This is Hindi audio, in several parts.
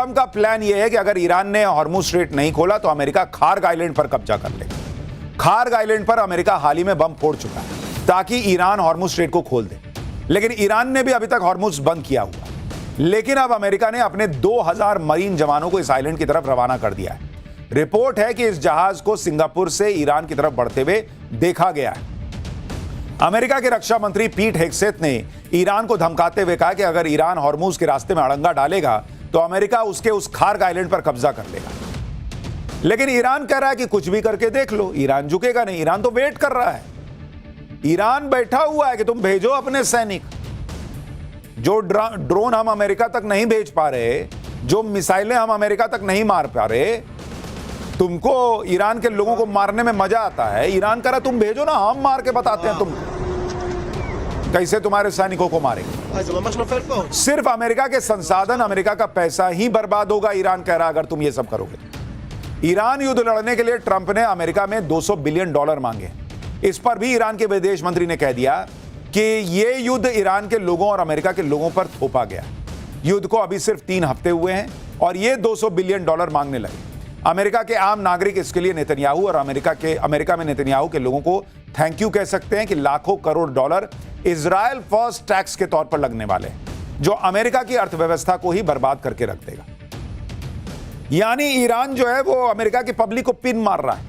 ट्रंप का प्लान यह है कि अगर ईरान ने हॉर्मुज स्ट्रेट नहीं खोला तो अमेरिका खार्ग आइलैंड पर कब्जा कर लेगा। खार्ग आइलैंड पर अमेरिका हाल ही में बम फोड़ चुका है ताकि ईरान हॉर्मुज स्ट्रेट को खोल दे, लेकिन ईरान ने भी अभी तक हॉर्मुज बंद किया हुआ। लेकिन अब अमेरिका ने अपने 2000 मरीन जवानों को इस आइलैंड की तरफ रवाना कर दिया है। रिपोर्ट है कि इस जहाज को सिंगापुर से ईरान की तरफ बढ़ते हुए देखा गया है। अमेरिका के रक्षा मंत्री पीट हेगसेथ ने ईरान को धमकाते हुए कहा कि अगर ईरान हॉर्मुज के रास्ते में अड़ंगा डालेगा तो अमेरिका उसके उस खार्ग आइलैंड पर कब्जा कर लेगा। लेकिन ईरान कह रहा है कि कुछ भी करके देख लो, ईरान झुकेगा नहीं। ईरान तो वेट कर रहा है, ईरान बैठा हुआ है कि तुम भेजो अपने सैनिक। जो ड्रोन हम अमेरिका तक नहीं भेज पा रहे, जो मिसाइलें हम अमेरिका तक नहीं मार पा रहे, तुमको ईरान के लोगों को मारने में मजा आता है। ईरान कह रहा तुम भेजो ना, हम मार के बताते हैं तुम कैसे तुम्हारे सैनिकों को मारेंगे। सिर्फ अमेरिका के संसाधन, अमेरिका का पैसा ही बर्बाद होगा, ईरान कह रहा अगर तुम ये सब करोगे। ईरान युद्ध लड़ने के लिए ट्रंप ने अमेरिका में $200 बिलियन मांगे। इस पर भी ईरान के विदेश मंत्री ने कह दिया कि ये युद्ध ईरान के लोगों और अमेरिका के लोगों पर थोपा गया। युद्ध को अभी सिर्फ 3 हफ्ते हुए हैं और ये $200 बिलियन मांगने लगे। अमेरिका के आम नागरिक इसके लिए नेतन्याहू और अमेरिका में नेतन्याहू के लोगों को थैंक यू कह सकते हैं कि लाखों crore dollar Israel first tax के तौर पर लगने वाले हैं, जो अमेरिका की अर्थव्यवस्था को ही बर्बाद करके रख देगा। यानी ईरान जो है वो अमेरिका की पब्लिक को पिन मार रहा है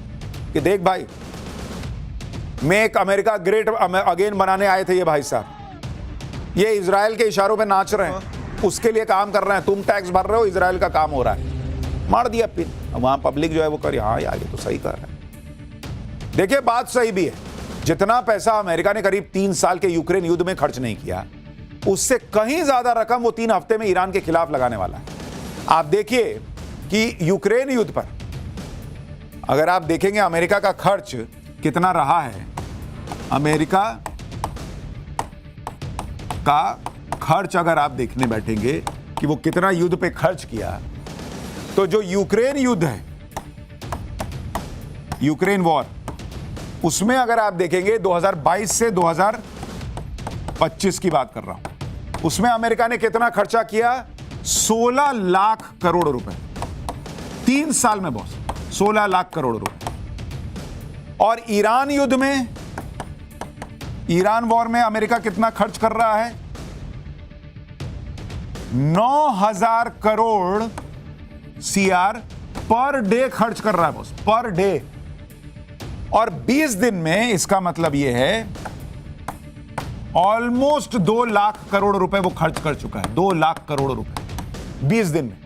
कि देख भाई, मेक अमेरिका ग्रेट अगेन बनाने आए थे ये भाई साहब, ये इजराइल के इशारों पे नाच रहे हैं, उसके लिए काम कर रहे हैं। तुम टैक्स भर रहे हो, इजराइल का काम हो रहा है, मार दिया पिन। वहां पब्लिक जो है वो कर, हाँ यार ये तो सही कर रहा है। देखिए बात सही भी है, जितना पैसा अमेरिका ने करीब 3 साल के यूक्रेन युद्ध में खर्च नहीं किया, उससे कहीं ज्यादा रकम वो 3 हफ्ते में ईरान के खिलाफ लगाने वाला है। आप देखिए कि यूक्रेन युद्ध पर अगर आप देखेंगे अमेरिका का खर्च कितना रहा है, अमेरिका का खर्च अगर आप देखने बैठेंगे कि वो कितना युद्ध पे खर्च किया, तो जो यूक्रेन युद्ध है, यूक्रेन वॉर, उसमें अगर आप देखेंगे 2022 से 2025 की बात कर रहा हूं, उसमें अमेरिका ने कितना खर्चा किया? 16 लाख करोड़ रुपए 3 साल में बॉस, 16 लाख करोड़ रुपए। और ईरान युद्ध में, ईरान वॉर में अमेरिका कितना खर्च कर रहा है? 9,000 करोड़ CR पर डे खर्च कर रहा है बॉस, पर डे। और 20 दिन में इसका मतलब यह है ऑलमोस्ट 2 लाख करोड़ रुपए वो खर्च कर चुका है, 2 लाख करोड़ रुपए 20 दिन में।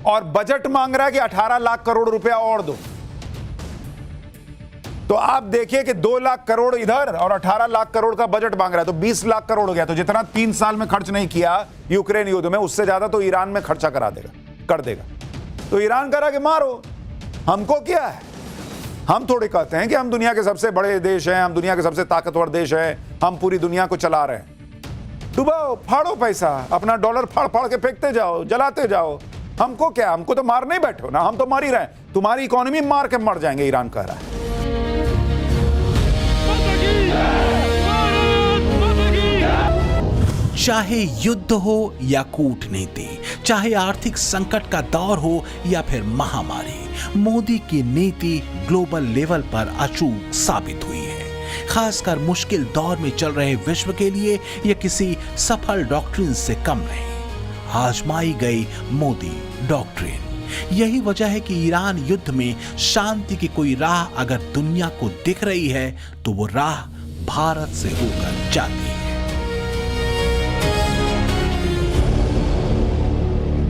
और बजट मांग रहा है कि 18 लाख करोड़ रुपया और दो। तो आप देखिए कि 2 लाख करोड़ इधर और 18 लाख करोड़ का बजट मांग रहा है, तो 20 लाख करोड़ हो गया। तो जितना 3 साल में खर्च नहीं किया यूक्रेन युद्ध में, उससे ज्यादा तो ईरान में खर्चा कर देगा। तो ईरान कह रहा कि मारो, हमको क्या है, हम थोड़े कहते हैं कि हम दुनिया के सबसे बड़े देश हैं, हम दुनिया के सबसे ताकतवर देश हैं, हम पूरी दुनिया को चला रहे हैं। डुबाओ, फाड़ो पैसा, अपना डॉलर फाड़ फाड़ के फेंकते जाओ, जलाते जाओ, हमको क्या, हमको तो मार नहीं बैठो ना, हम तो मार ही रहे हैं, तुम्हारी इकोनॉमी मार के मर जाएंगे, ईरान कह रहा है। चाहे युद्ध हो या कूटनीति, चाहे आर्थिक संकट का दौर हो या फिर महामारी, मोदी की नीति ग्लोबल लेवल पर अचूक साबित हुई है। खासकर मुश्किल दौर में चल रहे विश्व के लिए यह किसी सफल डॉक्ट्रिन से कम नहीं। आजमाई गई मोदी डॉक्ट्रिन। यही वजह है कि ईरान युद्ध में शांति की कोई राह अगर दुनिया को दिख रही है तो वो राह भारत से होकर जाती है।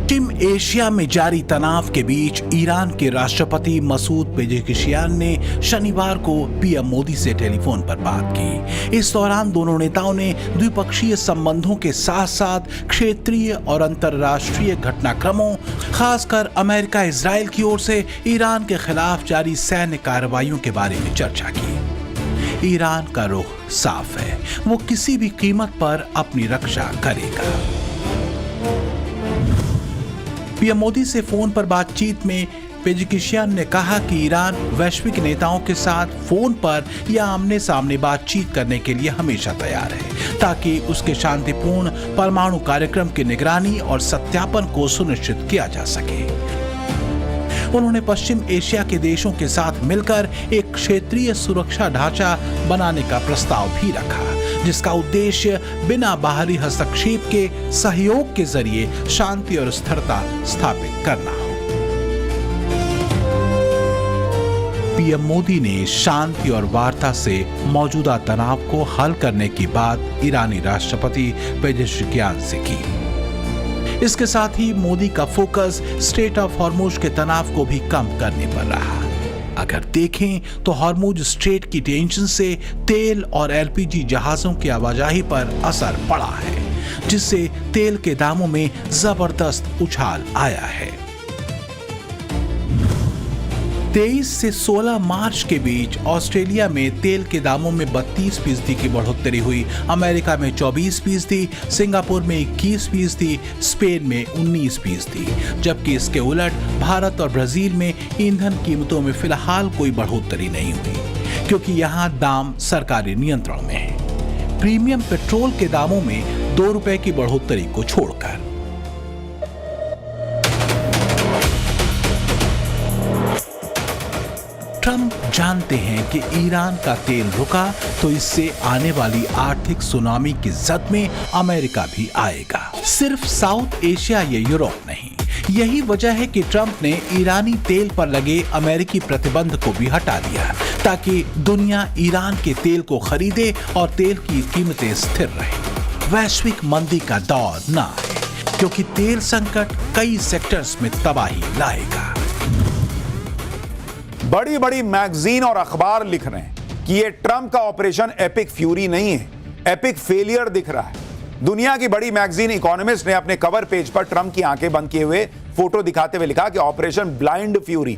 पश्चिम एशिया में जारी तनाव के बीच ईरान के राष्ट्रपति मसूद पेजेकिशियान ने शनिवार को पीएम मोदी से टेलीफोन पर बात की। इस दौरान दोनों नेताओं ने द्विपक्षीय संबंधों के साथ साथ क्षेत्रीय और अंतर्राष्ट्रीय घटनाक्रमों, खासकर अमेरिका इजराइल की ओर से ईरान के खिलाफ जारी सैन्य कार्रवाइयों के बारे में चर्चा की। ईरान का रुख साफ है, वो किसी भी कीमत पर अपनी रक्षा करेगा। पीएम मोदी से फोन पर बातचीत में पेजिकिशियान ने कहा कि ईरान वैश्विक नेताओं के साथ फोन पर या आमने सामने बातचीत करने के लिए हमेशा तैयार है, ताकि उसके शांतिपूर्ण परमाणु कार्यक्रम की निगरानी और सत्यापन को सुनिश्चित किया जा सके। उन्होंने पश्चिम एशिया के देशों के साथ मिलकर एक क्षेत्रीय सुरक्षा ढांचा बनाने का प्रस्ताव भी रखा, जिसका उद्देश्य बिना बाहरी हस्तक्षेप के सहयोग के जरिए शांति और स्थिरता स्थापित करना हो। पीएम मोदी ने शांति और वार्ता से मौजूदा तनाव को हल करने की बात ईरानी राष्ट्रपति पेजेश्कियान से की। इसके साथ ही मोदी का फोकस स्ट्रेट ऑफ हॉर्मुज के तनाव को भी कम करने पर रहा। अगर देखें तो हॉर्मुज स्ट्रेट की टेंशन से तेल और एलपीजी जहाजों की आवाजाही पर असर पड़ा है, जिससे तेल के दामों में जबरदस्त उछाल आया है। 23 से 16 मार्च के बीच ऑस्ट्रेलिया में तेल के दामों में 32% की बढ़ोतरी हुई, अमेरिका में 24%, सिंगापुर में 21%, स्पेन में 19%, जबकि इसके उलट भारत और ब्राजील में ईंधन कीमतों में फिलहाल कोई बढ़ोतरी नहीं हुई, क्योंकि यहां दाम सरकारी नियंत्रण में है। प्रीमियम पेट्रोल के दामों में 2 रुपए की बढ़ोतरी को छोड़कर। ट्रंप जानते हैं कि ईरान का तेल रुका तो इससे आने वाली आर्थिक सुनामी की जद में अमेरिका भी आएगा, सिर्फ साउथ एशिया या यूरोप नहीं। यही वजह है कि ट्रंप ने ईरानी तेल पर लगे अमेरिकी प्रतिबंध को भी हटा दिया, ताकि दुनिया ईरान के तेल को खरीदे और तेल की कीमतें स्थिर रहे, वैश्विक मंदी का दौर न आए, क्योंकि तेल संकट कई सेक्टर्स में तबाही लाएगा। बड़ी बड़ी मैगजीन और अखबार लिख रहे हैं कि ये ट्रंप का ऑपरेशन एपिक फ्यूरी नहीं है, एपिक फेलियर दिख रहा है। दुनिया की बड़ी मैगजीन इकोनॉमिस्ट ने अपने कवर पेज पर ट्रंप की आंखें बंद किए हुए फोटो दिखाते हुए लिखा कि ऑपरेशन ब्लाइंड फ्यूरी,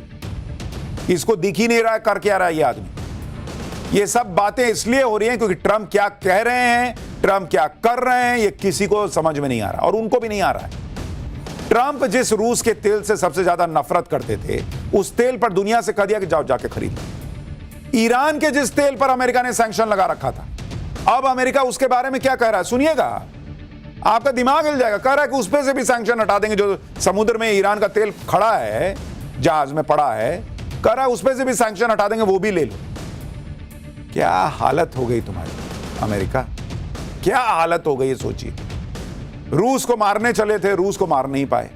इसको दिख ही नहीं रहा है कर क्या रहा है ये आदमी। ये सब बातें इसलिए हो रही हैं क्योंकि ट्रंप क्या कह रहे हैं, ट्रंप क्या कर रहे हैं, ये किसी को समझ में नहीं आ रहा और उनको भी नहीं आ रहा है। ट्रंप जिस रूस के तेल से सबसे ज्यादा नफरत करते थे, उस तेल पर दुनिया से कह दिया कि जाओ जाके खरीद लो। ईरान के जिस तेल पर अमेरिका ने सैंक्शन लगा रखा था, अब अमेरिका उसके बारे में क्या कह रहा है सुनिएगा, आपका दिमाग हिल जाएगा। कह रहा है कि उस पे से भी सैंक्शन हटा देंगे, जो समुद्र में ईरान का तेल खड़ा है, जहाज में पड़ा है, कह रहा है उस पे से भी सैंक्शन हटा देंगे, वो भी ले लो। क्या हालत हो गई तुम्हारी अमेरिका, क्या हालत हो गई सोचिए। रूस को मारने चले थे, रूस को मार नहीं पाए।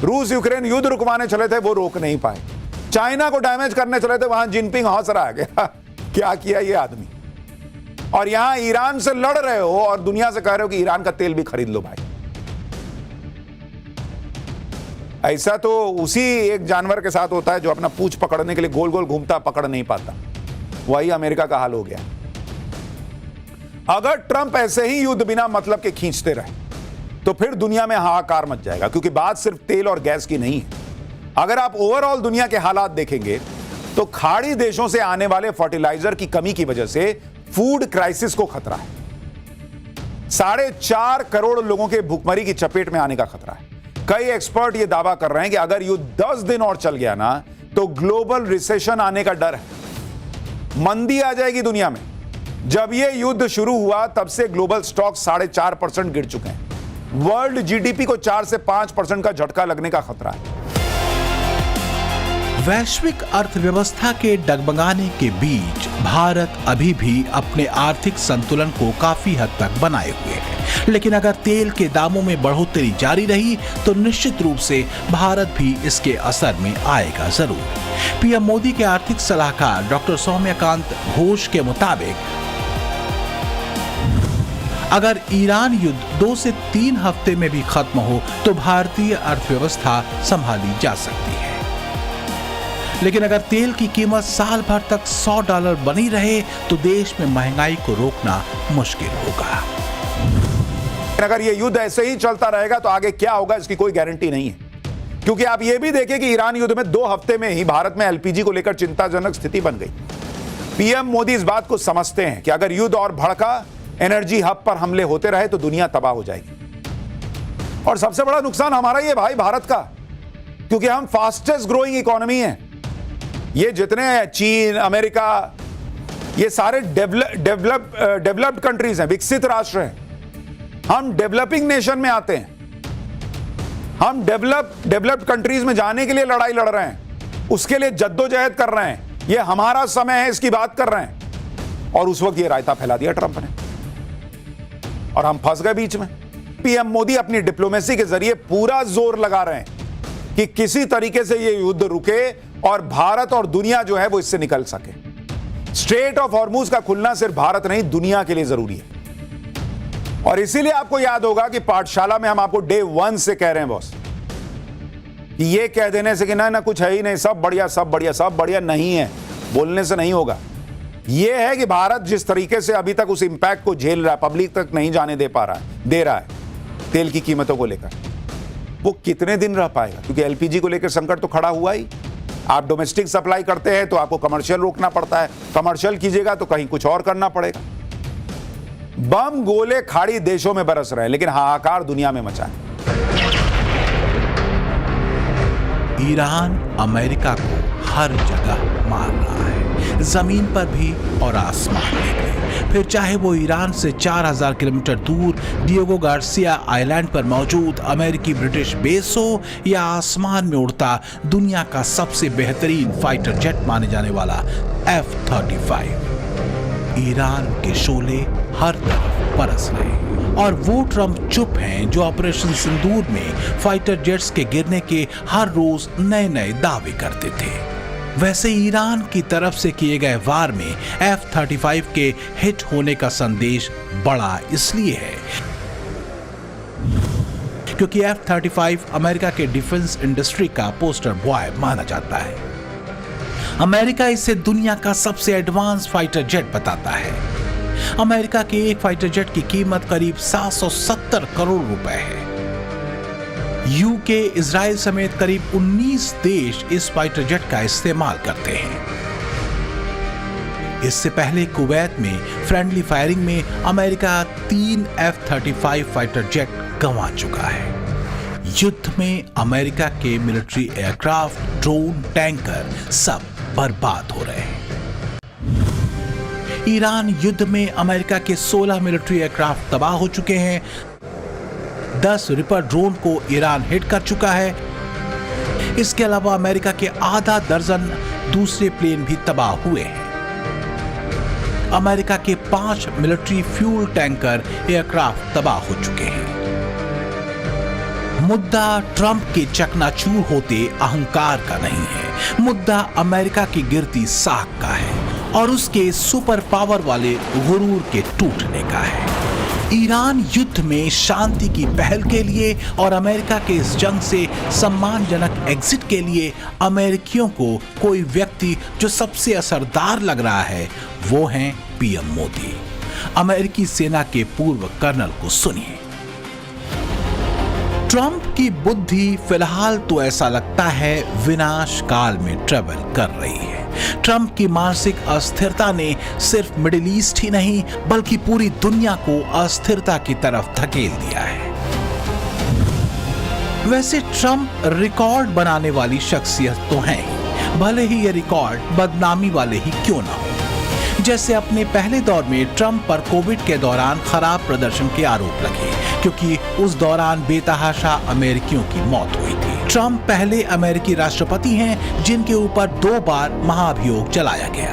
रूस यूक्रेन युद्ध रुकवाने चले थे, वो रोक नहीं पाए। चाइना को डैमेज करने चले थे, वहां जिनपिंग हंस रहा है क्या किया ये आदमी। और यहां ईरान से लड़ रहे हो और दुनिया से कह रहे हो कि ईरान का तेल भी खरीद लो भाई। ऐसा तो उसी एक जानवर के साथ होता है जो अपना पूंछ पकड़ने के लिए गोल गोल घूमता, पकड़ नहीं पाता। वही अमेरिका का हाल हो गया। अगर ट्रंप ऐसे ही युद्ध बिना मतलब के खींचते रहे तो फिर दुनिया में हाहाकार मच जाएगा, क्योंकि बात सिर्फ तेल और गैस की नहीं है। अगर आप ओवरऑल दुनिया के हालात देखेंगे तो खाड़ी देशों से आने वाले फर्टिलाइजर की कमी की वजह से फूड क्राइसिस को खतरा है। 4.5 करोड़ लोगों के भूखमरी की चपेट में आने का खतरा है। कई एक्सपर्ट यह दावा कर रहे हैं कि अगर युद्ध 10 दिन और चल गया ना तो ग्लोबल रिसेशन आने का डर है, मंदी आ जाएगी दुनिया में। जब यह युद्ध शुरू हुआ तब से ग्लोबल स्टॉक 4.5% गिर चुके हैं। वर्ल्ड जीडीपी को 4 से 5% का झटका लगने का खतरा है। वैश्विक अर्थव्यवस्था के डगमगाने के बीच भारत अभी भी अपने आर्थिक संतुलन को काफी हद तक बनाए हुए है, लेकिन अगर तेल के दामों में बढ़ोतरी जारी रही तो निश्चित रूप से भारत भी इसके असर में आएगा जरूर। पीएम मोदी के आर्थिक सलाहकार डॉक्टर सौम्यकांत घोष के मुताबिक अगर ईरान युद्ध 2 से 3 हफ्ते में भी खत्म हो तो भारतीय अर्थव्यवस्था संभाली जा सकती है, लेकिन अगर तेल की कीमत साल भर तक $100 बनी रहे तो देश में महंगाई को रोकना मुश्किल होगा। अगर यह युद्ध ऐसे ही चलता रहेगा तो आगे क्या होगा इसकी कोई गारंटी नहीं है, क्योंकि आप यह भी देखें कि ईरान युद्ध में 2 हफ्ते में ही भारत में एलपीजी को लेकर चिंताजनक स्थिति बन गई। पीएम मोदी इस बात को समझते हैं कि अगर युद्ध और भड़का, एनर्जी हब पर हमले होते रहे तो दुनिया तबाह हो जाएगी। और सबसे बड़ा नुकसान हमारा ही है भाई, भारत का। क्योंकि हम फास्टेस्ट ग्रोइंग इकोनॉमी हैं। ये जितने हैं चीन, अमेरिका, ये सारे डेवलप्ड कंट्रीज हैं, विकसित राष्ट्र हैं। हम डेवलपिंग नेशन में आते हैं। हम डेवलप्ड कंट्रीज में जाने के लिए लड़ाई लड़ रहे हैं, उसके लिए जद्दोजहद कर रहे हैं। ये हमारा समय है, इसकी बात कर रहे हैं। और उस वक्त ये रायता फैला दिया ट्रंप ने और हम फंस गए बीच में। पीएम मोदी अपनी डिप्लोमेसी के जरिए पूरा जोर लगा रहे हैं कि किसी तरीके से ये युद्ध रुके और भारत और दुनिया जो है वो इससे निकल सके। स्ट्रेट ऑफ हॉर्मूज का खुलना सिर्फ भारत नहीं, दुनिया के लिए जरूरी है। और इसीलिए आपको याद होगा कि पाठशाला में हम आपको डे 1 से कह रहे हैं बॉस, कि ये कह देने से कि ना कुछ है ही नहीं, सब बढ़िया सब बढ़िया सब बढ़िया नहीं है, बोलने से नहीं होगा। यह है कि भारत जिस तरीके से अभी तक उस इंपैक्ट को झेल रहा है, पब्लिक तक नहीं जाने दे रहा है तेल की कीमतों को लेकर, वो कितने दिन रह पाएगा? क्योंकि एलपीजी को लेकर संकट तो खड़ा हुआ ही। आप डोमेस्टिक सप्लाई करते हैं तो आपको कमर्शियल रोकना पड़ता है, कमर्शियल कीजिएगा तो कहीं कुछ और करना पड़ेगा। बम गोले खाड़ी देशों में बरस रहे हैं, लेकिन हाहाकार दुनिया में मचा है। ईरान अमेरिका को हर जगह मार रहा है, जमीन पर भी और आसमान में भी। फिर चाहे वो ईरान से 4000 किलोमीटर दूर डिएगो गार्सिया आइलैंड पर मौजूद अमेरिकी ब्रिटिश बेस हो या आसमान में उड़ता दुनिया का सबसे बेहतरीन फाइटर जेट माने जाने वाला F-35। ईरान के शोले हर तरफ बरस रहे हैं और वो ट्रंप चुप हैं जो ऑपरेशन सिंदूर में फाइटर जेट्स के गिरने के हर रोज नए नए दावे करते थे। वैसे ईरान की तरफ से किए गए वार में F-35 के हिट होने का संदेश बड़ा इसलिए है क्योंकि F-35 अमेरिका के डिफेंस इंडस्ट्री का पोस्टर बॉय माना जाता है। अमेरिका इसे दुनिया का सबसे एडवांस फाइटर जेट बताता है। अमेरिका के एक फाइटर जेट की कीमत करीब 770 करोड़ रुपए है। यूके, इजराइल समेत करीब 19 देश इस फाइटर जेट का इस्तेमाल करते हैं। इससे पहले कुवैत में फ्रेंडली फायरिंग में अमेरिका 3 F-35 फाइटर जेट गंवा चुका है। युद्ध में अमेरिका के मिलिट्री एयरक्राफ्ट, ड्रोन, टैंकर सब बर्बाद हो रहे हैं। ईरान युद्ध में अमेरिका के 16 मिलिट्री एयरक्राफ्ट तबाह हो चुके हैं। 10 रिपर ड्रोन को ईरान हिट कर चुका है। इसके अलावा अमेरिका के आधा दर्जन दूसरे प्लेन भी तबाह हुए हैं। अमेरिका के 5 मिलिट्री फ्यूल टैंकर एयरक्राफ्ट तबाह हो चुके हैं। मुद्दा ट्रंप के चकनाचूर होते अहंकार का नहीं है, मुद्दा अमेरिका की गिरती साख का है और उसके सुपर पावर वाले गुरूर के टूटने का है। ईरान युद्ध में शांति की पहल के लिए और अमेरिका के इस जंग से सम्मानजनक एग्जिट के लिए अमेरिकियों को कोई व्यक्ति जो सबसे असरदार लग रहा है वो हैं पीएम मोदी। अमेरिकी सेना के पूर्व कर्नल को सुनिए। ट्रंप की बुद्धि फिलहाल तो ऐसा लगता है विनाश काल में ट्रेवल कर रही है। ट्रंप की मानसिक अस्थिरता ने सिर्फ मिडिल ईस्ट ही नहीं बल्कि पूरी दुनिया को अस्थिरता की तरफ धकेल दिया है। वैसे ट्रंप रिकॉर्ड बनाने वाली शख्सियत तो हैं, भले ही ये रिकॉर्ड बदनामी वाले ही क्यों ना हो। जैसे अपने पहले दौर में ट्रंप पर कोविड के दौरान खराब प्रदर्शन के आरोप लगे क्योंकि उस दौरान बेतहाशा अमेरिकियों की मौत हुई थी। ट्रंप पहले अमेरिकी राष्ट्रपति हैं जिनके ऊपर 2 बार महाभियोग चलाया गया।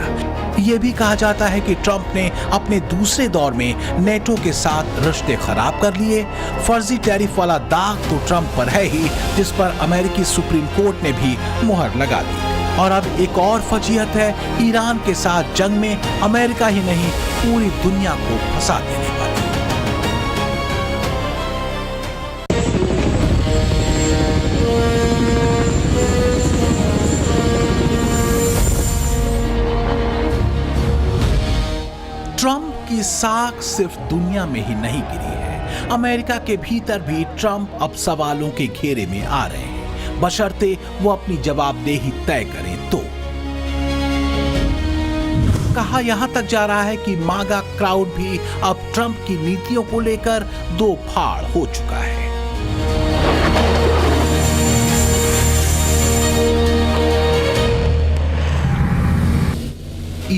ये भी कहा जाता है कि ट्रंप ने अपने दूसरे दौर में नेटो के साथ रिश्ते खराब कर लिए। फर्जी टैरिफ वाला दाग तो ट्रंप पर है ही, जिस पर अमेरिकी सुप्रीम कोर्ट ने भी मुहर लगा दी। और अब एक और फजीहत है, ईरान के साथ जंग में अमेरिका ही नहीं पूरी दुनिया को फंसा देने वाली। ट्रंप की साख सिर्फ दुनिया में ही नहीं गिरी है, अमेरिका के भीतर भी ट्रंप अब सवालों के घेरे में आ रहे हैं, बशर्ते वो अपनी जवाबदेही तय करें तो। कहा यहां तक जा रहा है कि मागा क्राउड भी अब ट्रंप की नीतियों को लेकर दो फाड़ हो चुका है।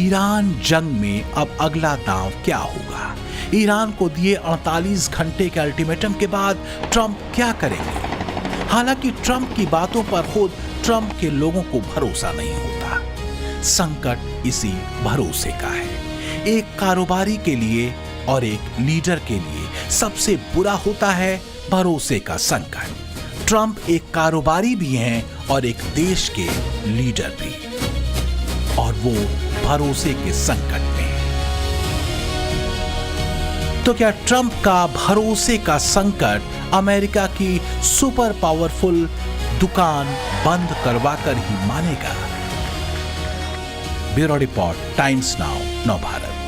ईरान जंग में अब अगला दांव क्या होगा? ईरान को दिए 48 घंटे के अल्टीमेटम के बाद ट्रंप क्या करेंगे? हालांकि ट्रंप की बातों पर खुद ट्रंप के लोगों को भरोसा नहीं होता। संकट इसी भरोसे का है। एक कारोबारी के लिए और एक लीडर के लिए सबसे बुरा होता है भरोसे का संकट। ट्रंप एक कारोबारी भी हैं और एक देश के लीडर भी, और वो भरोसे के संकट में है। तो क्या ट्रंप का भरोसे का संकट अमेरिका की सुपर पावरफुल दुकान बंद करवाकर ही मानेगा? ब्यूरो रिपोर्ट, टाइम्स नाउ, नव भारत।